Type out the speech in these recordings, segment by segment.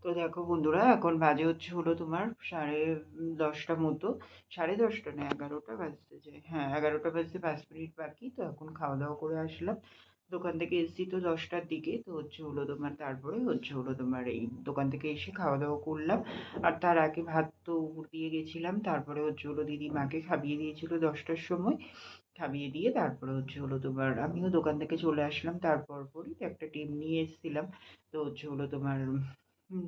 তো দেখো বন্ধুরা, এখন বাজে হলো তোমার 10:30 মতো। 10:30 না, 11টা বাজতে যায়। হ্যাঁ, 11টা বাজতে 5 মিনিট বাকি। তো এখন খাওয়া দাওয়া করে আসলাম। দোকান থেকে এসেছি তো 10টার দিকে। তো হলো তোমার, তারপরে হলো তোমার এই দোকান থেকে এসে খাওয়া দাওয়া করলাম। আর তার আগে ভাত তো উপর দিয়ে গেছিলাম। তারপরে হলো দিদি মাকে খাইয়ে দিয়েছিল 10টার সময়। খাইয়ে দিয়ে তারপরে হলো তোমার আমিও দোকান থেকে চলে আসলাম। তারপর পরই একটা ডিম নিয়ে এসেছিলাম। তো হলো তোমার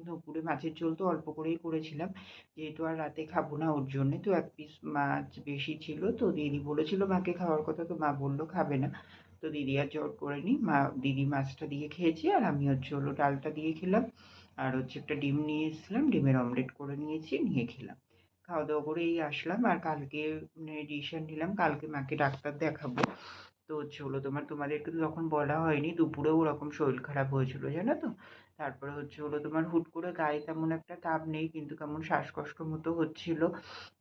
দুপুরে মাছের ঝোল তো অল্প করেই করেছিলাম, যেহেতু আর রাতে খাবো না ওর জন্যে। তো 1 পিস মাছ বেশি ছিল, তো দিদি বলেছিল মাকে খাওয়ার কথা, তো মা বললো খাবে না। তো দিদি আর জোর করেনি, দিদি মাছটা দিয়ে খেয়েছে আর আমি হলো ডালটা দিয়ে খেলাম। আর একটা ডিম নিয়ে এসেছিলাম, ডিমের অমলেট করে নিয়েছি, নিয়ে খেলাম। খাওয়া দাওয়া করে এই আসলাম। আর কালকে ডিসিশন নিলাম কালকে মাকে ডাক্তার দেখাবো। তো হলো তোমাদেরকে তো তখন বলা হয়নি, দুপুরেও ওরকম শরীর খারাপ হয়েছিল জানো তো। তারপরে হলো তোমার হুট করে গায়ে তেমন একটা তাপ নেই, কিন্তু কেমন শ্বাসকষ্ট মতো হচ্ছিল।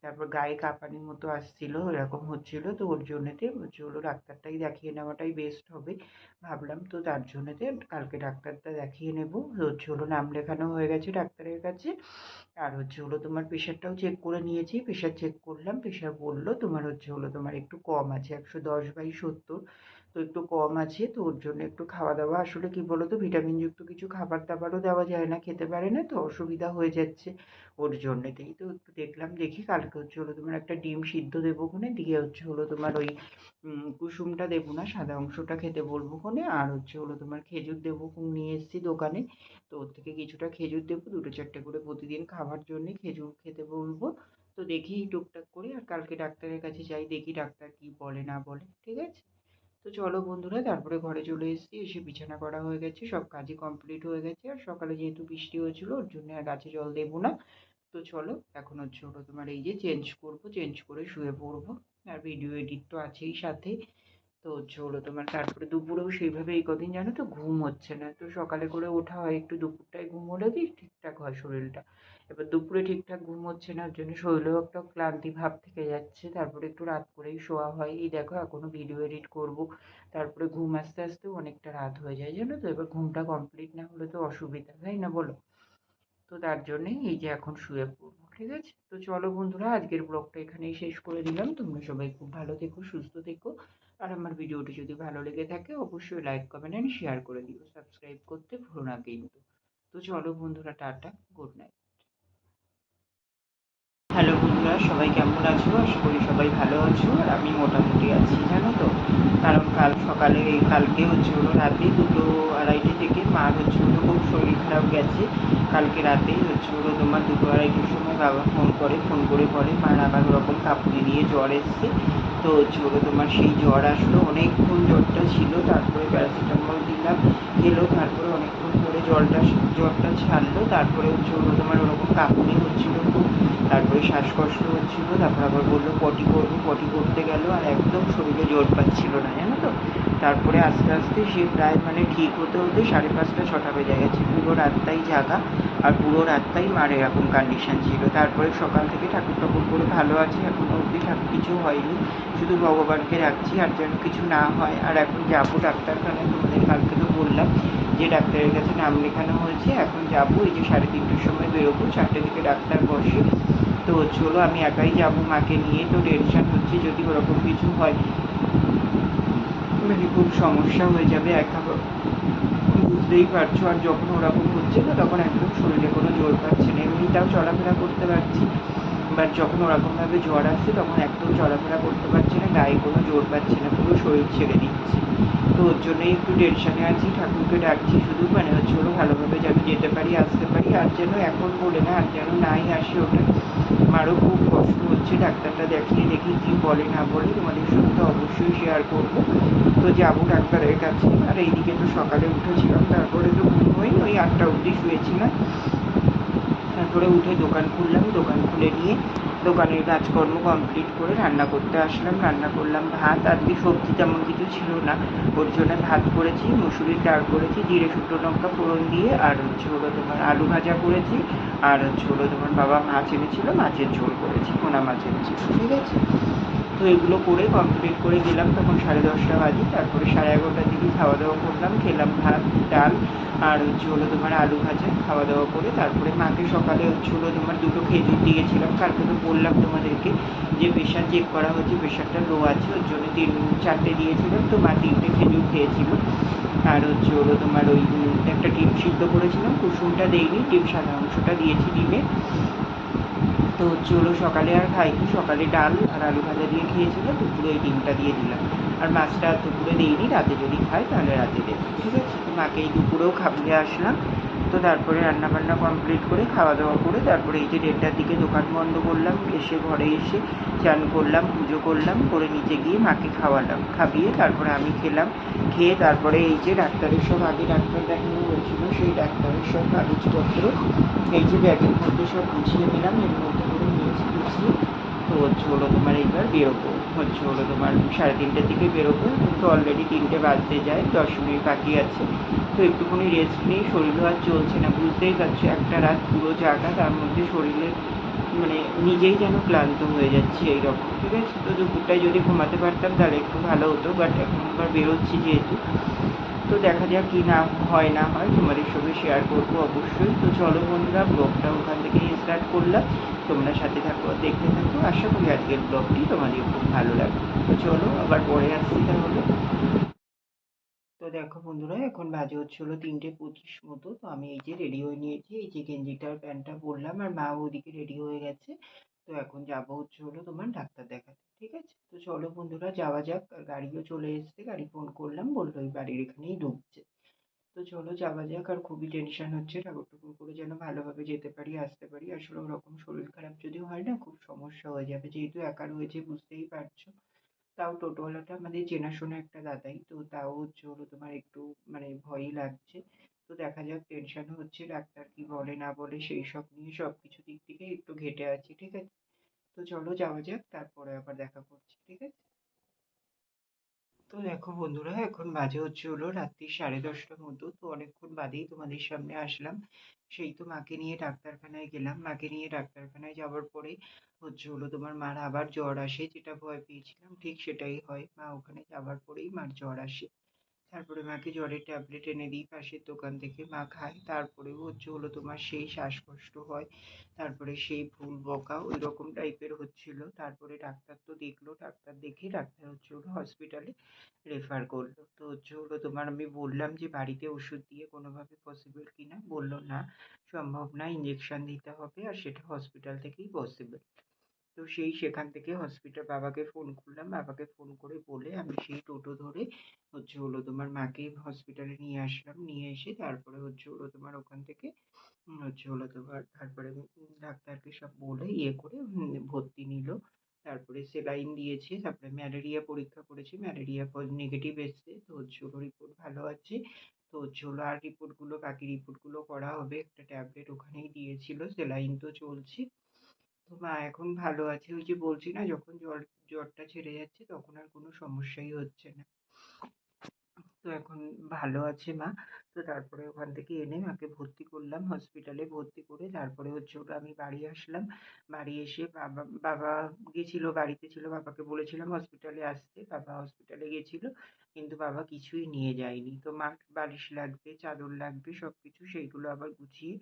তারপর গায়ে কাঁপানির মতো আসছিল, এরকম হচ্ছিল। তো ওর জন্যেতে হলো ডাক্তারটাই দেখিয়ে নেওয়াটাই বেস্ট হবে ভাবলাম। তো তার জন্যেতে কালকে ডাক্তারটা দেখিয়ে নেবো। হলো নাম লেখানো হয়ে গেছে ডাক্তারের কাছে। আর হলো তোমার প্রেশারটাও চেক করে নিয়েছি। প্রেশার চেক করলাম, প্রেশার বললো তোমার হলো তোমার একটু কম আছে, 110/70। তো একটু কম আছে। তো ওর জন্য একটু খাওয়া দাওয়া, আসলে কি বলতো, ভিটামিনযুক্ত কিছু খাবার দাবারও দেওয়া যায় না, খেতে পারে না, তো অসুবিধা হয়ে যাচ্ছে ওর জন্যেতেই। তো একটু দেখলাম, দেখি কালকে হলো তোমার একটা ডিম সিদ্ধ দেবো কোনে, দিয়ে হলো তোমার ওই কুসুমটা দেবো না, সাদা অংশটা খেতে বলবো কোনে। আর হলো তোমার খেজুর দেবো, নিয়ে এসেছি দোকানে। তো ওর থেকে কিছুটা খেজুর দেবো, 2-4টে করে প্রতিদিন খাওয়ার জন্যে খেজুর খেতে বলবো। তো দেখি টুকটাক করে, আর কালকে ডাক্তারের কাছে যাই, দেখি ডাক্তার কি বলে না বলে, ঠিক আছে। তো চলো বন্ধুরা, তারপরে ঘরে চলে এসেছি, এসে বিছানা করা হয়ে গেছে, সব কাজই কমপ্লিট হয়ে গেছে। আর সকালে যেহেতু বৃষ্টি হয়েছিল ওর জন্য আর গাছে জল দেবো না। তো চলো এখন হলো তোমার এই যে চেঞ্জ করবো, চেঞ্জ করে শুয়ে পড়বো। আর ভিডিও এডিট তো আছেই সাথে। তো হলো তোমার তারপরে দুপুরেও সেইভাবে এই কদিন জানো তো ঘুম হচ্ছে না। তো সকালে করে ওঠা হয়, একটু দুপুরটায় ঘুম হলে কি ঠিকঠাক হয় শরীরটা। এবার দুপুরে ঠিকঠাক ঘুম হচ্ছে না, ওর জন্য শরীরেও একটা ক্লান্তি ভাব থেকে যাচ্ছে। তারপরে একটু রাত করেই শোয়া হয়। এই দেখো এখনো ভিডিও এডিট করব, তারপরে ঘুম আসতে আসতেও অনেকটা রাত হয়ে যায় জানো তো। এবার ঘুমটা কমপ্লিট না হলে তো অসুবিধা, তাই না বলো। তো তার জন্যেই এই যে এখন শুয়ে পড়বো, ঠিক আছে। তো চলো বন্ধুরা, আজকের ব্লগটা এখানেই শেষ করে দিলাম। তোমরা সবাই খুব ভালো থেকো, সুস্থ থেকো। আর আমার ভিডিওটি যদি ভালো লেগে থাকে অবশ্যই লাইক, কমেন্ট অ্যান্ড শেয়ার করে দিও। সাবস্ক্রাইব করতে ভুলো না কিন্তু। তো চলো বন্ধুরা, টাটা, গুড নাইট। হ্যালো বন্ধুরা, সবাই কেমন আছো? আশা করি সবাই ভালো আছো। আর আমি মোটামুটি আছি জানো তো। কারণ কালকে হলো রাতে 2-2:30 থেকে মার হলো খুব শরীর খারাপ গেছে। কালকে রাতেই হলো তোমার 2-2:30টার সময় বাবা ফোন করে বলে মার আবার ওরকম কাঁপুনি দিয়ে জ্বর এসছে। তো হলো তোমার সেই জ্বর আসলো, অনেকক্ষণ জ্বরটা ছিল, তারপরে প্যারাসিটামল দিলাম, খেলো। তারপরে অনেকক্ষণ পরে জ্বরটা ছাড়লো। তারপরে হলো তোমার ওরকম কাঁপুনি হচ্ছিল খুব, তারপরে শ্বাসকষ্ট হচ্ছিল। তারপর আবার বললো পটি করবো, পটি করতে গেল, আর একদম শরীরে জোর পাচ্ছিল না জানো তো। তারপরে আস্তে আস্তে সে প্রায় ঠিক হতে হতে 5:30-6টা বেজে গেছে। পুরো রাতটাই জাগা, আর পুরো রাতটাই মার এরকম কন্ডিশন ছিল। তারপরে সকাল থেকে ঠাকুর ঠাকুর করে ভালো আছে, এখনো অবধি ঠাকুর কিছু হয়নি, শুধু ভগবানকে রাখছি আর যেন কিছু না হয়। আর এখন যাবো ডাক্তারখানায়, তোমাদের কালকে তো বললাম যে ডাক্তারের কাছে নাম লেখানো হয়েছে। এখন যাবো, এই যে 3:30টার সময় বেরোবো, 4টে থেকে ডাক্তার বসে। তো হলো আমি একাই যাবো মাকে নিয়ে। তো টেনশন হচ্ছে যদি ওরকম কিছু হয়, মানে খুব সমস্যা হয়ে যাবে একা, বুঝতেই পারছো। আর যখন ওরকম হচ্ছে না তখন একদম শরীরে কোনো জোর পাচ্ছে না, এমনিটাও চলাফেরা করতে পারছি, বাট যখন ওরকমভাবে জ্বর আসছে তখন একদম চলাফেরা করতে পারছি না, গায়ে কোনো জোর পাচ্ছি না, পুরো শরীর ছেড়ে দিচ্ছি। তো ওর জন্যই একটু টেনশনে আছি, ঠাকুরকে ডাকছি শুধু, মানে হলো ভালোভাবে যেন যেতে পারি, আসতে পারি। আর যেন এখন বলে না, আর যেন নাই আসে ওটা। আমারও খুব কষ্ট হচ্ছে, ডাক্তারটা দেখিয়ে দেখি কী বলে না বলে তোমাদের সাথে তো অবশ্যই শেয়ার করবো। তো যাবো ডাক্তারের কাছে। আর এইদিকে তো সকালে উঠেছিলাম, তারপরে তো ঘুম হয়নি, ওই 8টা অবধি শুয়েছিলাম। তারপরে উঠে দোকান খুললাম, দোকান খুলে নিয়ে দোকানের কাজকর্ম কমপ্লিট করে রান্না করতে আসলাম। রান্না করলাম ভাত, আজকে সবজি তেমন কিছু ছিল না, ওর জন্য ভাত করেছি, মুসুরির ডাল করেছি জিরে শুকনো লঙ্কা ফোড়ন দিয়ে, আর হলো তোমার আলু ভাজা করেছি, আর হলো তোমার বাবা মাছ এনেছিল, মাছের ঝোল করেছি, পোনা মাছ এনেছিল, ঠিক আছে। তো এগুলো করে কমপ্লিট করে গেলাম তখন 10:30 বাজে। তারপরে 11:30টার দিকে খাওয়া দাওয়া করলাম, খেলাম ভাত ডাল আর তোমার আলু ভাজা। খাওয়া দাওয়া করে তারপরে মাকে সকালে তোমার 2টো খেজুর দিয়েছিলাম। কালকে তো বললাম তোমাদেরকে যে প্রেশার চেক করা হয়েছে, প্রেশারটা লো আছে, ওর জন্য 4টে দিয়েছিলাম। তো মা 3টে খেজুর খেয়েছিল। আর তোমার ওই একটা ডিম সিদ্ধ করেছিলাম, কুসুমটা দেইনি, ডিম সাদা অংশটা দিয়েছি ডিমে। তো সকালে আর খাইনি, সকালে ডাল আর আলু ভাজা দিয়ে খেয়েছিল, দুপুরে ওই ডিমটা দিয়ে দিলাম। আর মাছটা দুপুরে দিইনি, রাতে যদি খাই তাহলে রাতে দেবো, ঠিক আছে। তো মাকে এই দুপুরেও খাইয়ে আসলাম। তো তারপরে রান্নাবান্না কমপ্লিট করে খাওয়া দাওয়া করে তারপরে এই যে 1:30টার দিকে দোকান বন্ধ করলাম, এসে ঘরে এসে চান করলাম, পুজো করলাম, করে নিচে গিয়ে মাকে খাওয়ালাম, খাইয়ে তারপরে আমি খেলাম। খেয়ে তারপরে এই যে ডাক্তারের সব আগে ডাক্তার দেখানো হয়েছিল, সেই ডাক্তারের সব কাগজপত্র এই যে ব্যাগের মধ্যে সব গুছিয়ে নিলাম, এর মধ্যে করে নিয়েছি গুছিয়ে। তো তোমার এইবার বেরোবো, তোমার 3:30টার দিকে বেরোবো। কিন্তু অলরেডি 3টে বাজতে যায়, 10 মিনিট বাকি আছে। তো একটুখানি রেস্ট নিই, শরীরও আর চলছে না, বুঝতেই পারছো একটা রাত পুরো জাগা, তার মধ্যে শরীরে মানে নিজেই যেন ক্লান্ত হয়ে যাচ্ছি এইরকম, ঠিক আছে। তো দুপুরটায় যদি ঘুমাতে পারতাম তাহলে একটু ভালো হতো, বাট এখন আবার বেরোচ্ছি যেহেতু, তো দেখা যাক কী না হয় না হয়, তোমাদের সঙ্গে শেয়ার করবো অবশ্যই। তো চলো বন্ধুরা, ব্লগটা ওখান থেকেই স্টার্ট করলাম, তোমরা সাথে থাকো, দেখতে থাকো। আশা করি আজকের ব্লগটি তোমাদের খুব ভালো লাগবে। তো চলো আবার পরে আসছি তাহলে। তো দেখো বন্ধুরা, এখন বাজে 3:25 মতো। তো আমি এই যে রেডি হয়ে নিয়েছি, এই যে গেঞ্জিটার প্যান্টটা পরলাম, আর মা ওদিকে রেডি হয়ে গেছে। তো এখন যাবো তোমার ডাক্তার দেখাতে, ঠিক আছে। তো চলো বন্ধুরা যাওয়া যাক, আর গাড়িও চলে এসছে, গাড়ি ফোন করলাম, বললো ওই বাড়ির এখানেই ঢুকছে। তো চলো যাওয়া যাক। আর খুবই টেনশন হচ্ছে, ঠাকুর টুকুর করে যেন ভালোভাবে যেতে পারি আসতে পারি। আসলে ওরকম শরীর খারাপ যদি হয় না, খুব সমস্যা হয়ে যাবে, যেহেতু একা রয়েছে বুঝতেই পারছো। তাও টোটোওয়ালাটা আমাদের চেনাশোনা একটা দাদাই, তো তাও তোমার একটু মানে ভয়ই লাগছে। তো দেখা যাক, টেনশন হচ্ছে ডাক্তার কি বলে না বলে, সেই সব নিয়ে সব কিছু দিক থেকে একটু ঘেঁটে আছি, ঠিক আছে। তো চলো যাওয়া যাক, তারপরে আবার দেখা করছি, ঠিক আছে। তো দেখো বন্ধুরা, এখন বাজে রাত্রি 10:30টার মতো। তো অনেকক্ষণ বাদেই তোমাদের সামনে আসলাম। সেই তো মাকে নিয়ে ডাক্তারখানায় গেলাম, মাকে নিয়ে ডাক্তারখানায় যাওয়ার পরে তোমার মার আবার জ্বর আসে, যেটা ভয় পেয়েছিলাম ঠিক সেটাই হয়, মা ওখানে যাওয়ার পরেই মার জ্বর আসে। তারপরে মাকে জ্বরের ট্যাবলেট এনে দিই পাশের দোকান থেকে, মা খায়। তারপরেও তোমার সেই শ্বাসকষ্ট হয়, তারপরে সেই ভুল বকা ওই রকম টাইপের হচ্ছিল। তারপরে ডাক্তার তো দেখলো, ডাক্তার দেখে ডাক্তার হসপিটালে রেফার করলো। তো তোমার আমি বললাম যে বাড়িতে ওষুধ দিয়ে কোনোভাবে পসিবল কিনা, বললো না সম্ভব না, ইঞ্জেকশন দিতে হবে, আর সেটা হসপিটাল থেকেই পসিবল। তো সেখান থেকে হসপিটাল বাবাকে ফোন করলাম, বাবাকে ফোন করে বলে আমি সেই টোটো ধরে তোমার মাকে হসপিটালে নিয়ে আসলাম, নিয়ে এসে তারপরে তোমার ওখান থেকে তোমার তারপরে ডাক্তারকে সব বলে ইয়ে করে ভর্তি নিল। তারপরে সেলাইন দিয়েছে, তারপরে ম্যালেরিয়া পরীক্ষা করেছে, ম্যালেরিয়া নেগেটিভ এসছে। তো রিপোর্ট ভালো আছে। তো আর রিপোর্টগুলো বাকি রিপোর্টগুলো করা হবে, একটা ট্যাবলেট ওখানেই দিয়েছিল, সেলাইন তো চলছে। তো মা এখন ভালো আছে, ওই যে বলছি না, যখন জ্বরটা ছেড়ে যাচ্ছে তখন আর কোনো সমস্যাই হচ্ছে না। তো এখন ভালো আছে মা। তো তারপরে ওখান থেকে এনে মাকে ভর্তি করলাম, হসপিটালে ভর্তি করে তারপরে আমি বাড়ি আসলাম। বাড়ি এসে বাবা গেছিল, বাড়িতে ছিল, বাবাকে বলেছিলাম হসপিটালে আসতে, বাবা হসপিটালে গেছিল, কিন্তু বাবা কিছুই নিয়ে যায়নি। তো মার বালিশ লাগবে, চাদর লাগবে, সবকিছু সেইগুলো আবার গুছিয়ে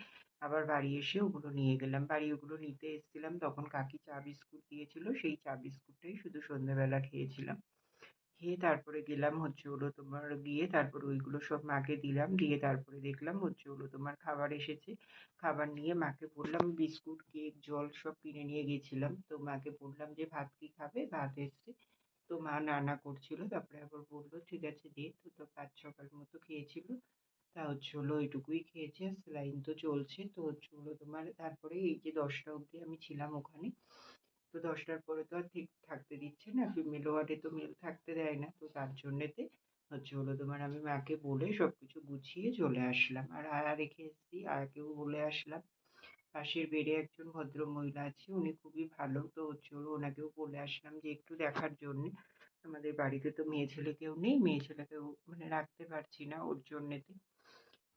আবার বাড়ি এসে ওগুলো নিয়ে গেলাম। বাড়ি ওগুলো নিতে এসেছিলাম, তখন কাকি চা বিস্কুট দিয়েছিল, সেই চা বিস্কুটটাই শুধু সন্ধ্যেবেলা খেয়েছিলাম। খেয়ে তারপরে গেলাম তোমার গিয়ে তারপরে ওইগুলো সব মাকে দিলাম, দিয়ে তারপরে দেখলাম তোমার খাবার এসেছে। খাবার নিয়ে মাকে বললাম, বিস্কুট কেক জল সব কিনে নিয়ে গেছিলাম। তো মাকে বললাম যে ভাত কি খাবে, ভাত এসছে। তো মা না না করছিল, তারপরে আবার বললো ঠিক আছে দে। তো 5-6 মতো খেয়েছিল, তা ওইটুকুই খেয়েছে, স্যালাইন তো চলছে। তো তোমার তারপরে এই যে 10টা অবধি আমি ছিলাম ওখানে। তো 10টার পরে তো আর ঠিক থাকতে দিচ্ছে না, ফিমেল ওয়ার্ডে তো মেল থাকতে দেয় না, তো তার জন্যেতে তোমার আমি মাকে বলে সবকিছু গুছিয়ে চলে আসলাম। আর আয়া রেখে এসেছি, আয়াকেও বলে আসলাম। পাশের বেডে একজন ভদ্র মহিলা আছে, উনি খুবই ভালো। তো ওনাকেও বলে আসলাম যে একটু দেখার জন্য, আমাদের বাড়িতে তো মেয়ে ছেলে কেউ নেই, মেয়ে ছেলেকেও মানে রাখতে পারছি না ওর জন্যেতে।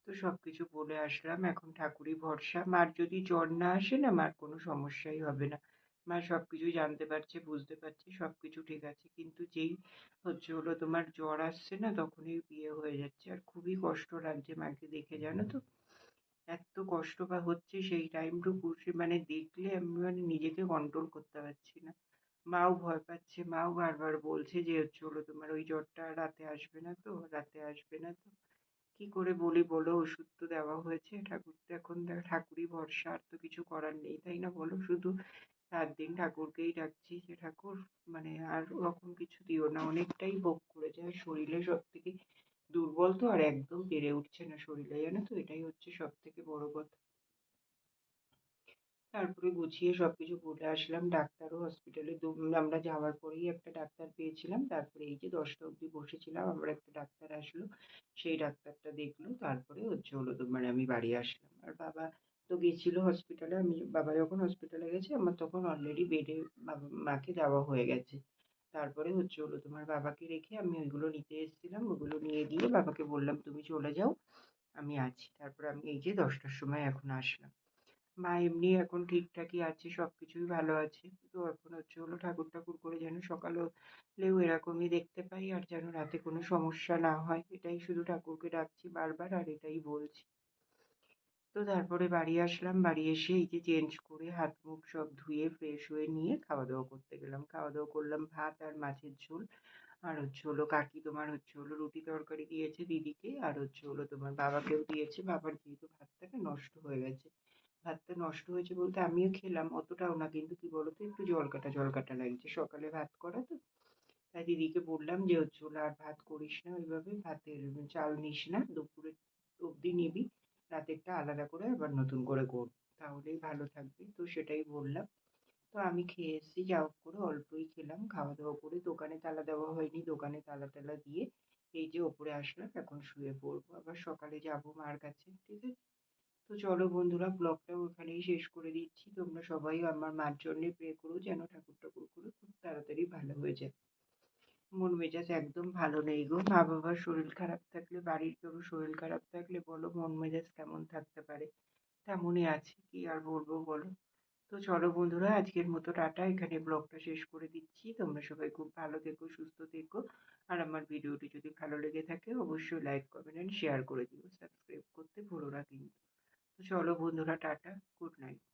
তো সবকিছু বলে আসলাম, এখন ঠাকুরই ভরসা। মার যদি জ্বর না আসে না, মার কোনো সমস্যাই হবে না, মা সবকিছু জানতে পারছে, বুঝতে পারছে, সবকিছু ঠিক আছে। কিন্তু যেই তোমার জ্বর আসছে না, তখনই বিয়ে হয়ে যাচ্ছে। আর খুবই কষ্ট লাগছে মাকে দেখে, জানো তো? এত কষ্ট হচ্ছে সেই টাইমটুকু, সে মানে দেখলে আমি মানে নিজেকে কন্ট্রোল করতে পারছি না। মাও ভয় পাচ্ছে, মাও বারবার বলছে যে তোমার ওই জ্বরটা রাতে আসবে না তো, রাতে আসবে না তো। কি করে বলি বলো? ওষুধ তো দেওয়া হয়েছে, ঠাকুর তো এখন ঠাকুরই ভরসা, আর তো কিছু করার নেই, তাই না বলো? শুধু রাত দিন ঠাকুরকেই ডাকছি যে ঠাকুর মানে আর ওরকম কিছু দিও না। অনেকটাই ভোগ করেছে, আর শরীরে সব থেকে দুর্বল তো, আর একদম বেড়ে উঠছে না শরীরে, জানো তো? এটাই হচ্ছে সব থেকে বড় কথা। তারপরে গুছিয়ে সবকিছু বলে আসলাম। ডাক্তারও হসপিটালে আমরা যাওয়ার পরেই একটা ডাক্তার পেয়েছিলাম। তারপরে এই যে 10টা অবধি বসেছিলাম, আবার একটা ডাক্তার আসলো। সেই ডাক্তারটা দেখলো, তারপরে তোমার আমি বাড়ি আসলাম। আর বাবা তো গেছিল হসপিটালে। বাবা যখন হসপিটালে গেছে, আমার তখন অলরেডি বেডে মাকে দেওয়া হয়ে গেছে। তারপরে তোমার বাবাকে রেখে আমি ওইগুলো নিতে এসেছিলাম। ওগুলো নিয়ে গিয়ে বাবাকে বললাম, তুমি চলে যাও, আমি আছি। তারপরে আমি এই যে 10টার সময় এখন আসলাম। মা এমনি এখন ঠিকঠাকই আছে, সবকিছুই ভালো আছে। তো এখন ঠাকুর ঠাকুর করে যেন সকালে উঠলেও এরকমই দেখতে পাই, আর যেন রাতে কোনো সমস্যা না হয়, এটাই শুধু ঠাকুরকে ডাকছি বারবার, আর এটাই বলছি। তো তারপরে বাড়ি আসলাম। বাড়ি এসে এই যে চেঞ্জ করে হাত মুখ সব ধুয়ে ফ্রেশ হয়ে নিয়ে খাওয়া দাওয়া করতে গেলাম। খাওয়া দাওয়া করলাম ভাত আর মাছের ঝোল। আর কাকি তোমার রুটি তরকারি দিয়েছে দিদিকে, আর তোমার বাবাকেও দিয়েছে। বাবার যেহেতু ভাতটাকে নষ্ট হয়ে গেছে, ভাতটা নষ্ট হয়েছে বলতে আমিও খেলাম, অতটাও না, কিন্তু কি বলতো, একটু জল কাটা লাগছে, সকালে ভাত করা তো। তাই দিদিকে বললাম যে আর ভাত করিস না ওইভাবে, ভাতের চাল নিস না, দুপুরে অবধি নিবি, রাতেরটা আলাদা করে আবার নতুন করে কর, তাহলেই ভালো থাকবে। তো সেটাই বললাম। তো আমি খেয়ে এসেছি, যা হোক করে অল্পই খেলাম। খাওয়া দাওয়া করে দোকানে তালা দেওয়া হয়নি, দোকানে তালা টালা দিয়ে এই যে ওপরে আসলাম, এখন শুয়ে পড়বো, আবার সকালে যাবো মার কাছে, ঠিক আছে? তো চলো বন্ধুরা, ব্লগটাও ওখানেই শেষ করে দিচ্ছি। তোমরা সবাই আমার মার জন্য প্রে করো, যেন ঠাকুর ঠাকুর করে খুব তাড়াতাড়ি ভালো হয়ে যায়। মন মেজাজ একদম ভালো নেই গো। মা বাবার শরীর খারাপ থাকলে, বাড়ির কারো শরীর খারাপ থাকলে বলো মন মেজাজ কেমন থাকতে পারে? তেমনই আছে, কি আর বলবো বলো? তো চলো বন্ধুরা, আজকের মতো টাটা, এখানে ব্লগটা শেষ করে দিচ্ছি। তোমরা সবাই খুব ভালো থেকো, সুস্থ থেকো। আর আমার ভিডিওটি যদি ভালো লেগে থাকে, অবশ্যই লাইক, কমেন্ট এন্ড শেয়ার করে দিও। সাবস্ক্রাইব করতে ভুলো না কিন্তু। তো চলো বন্ধুরা, টাটা, গুড নাইট।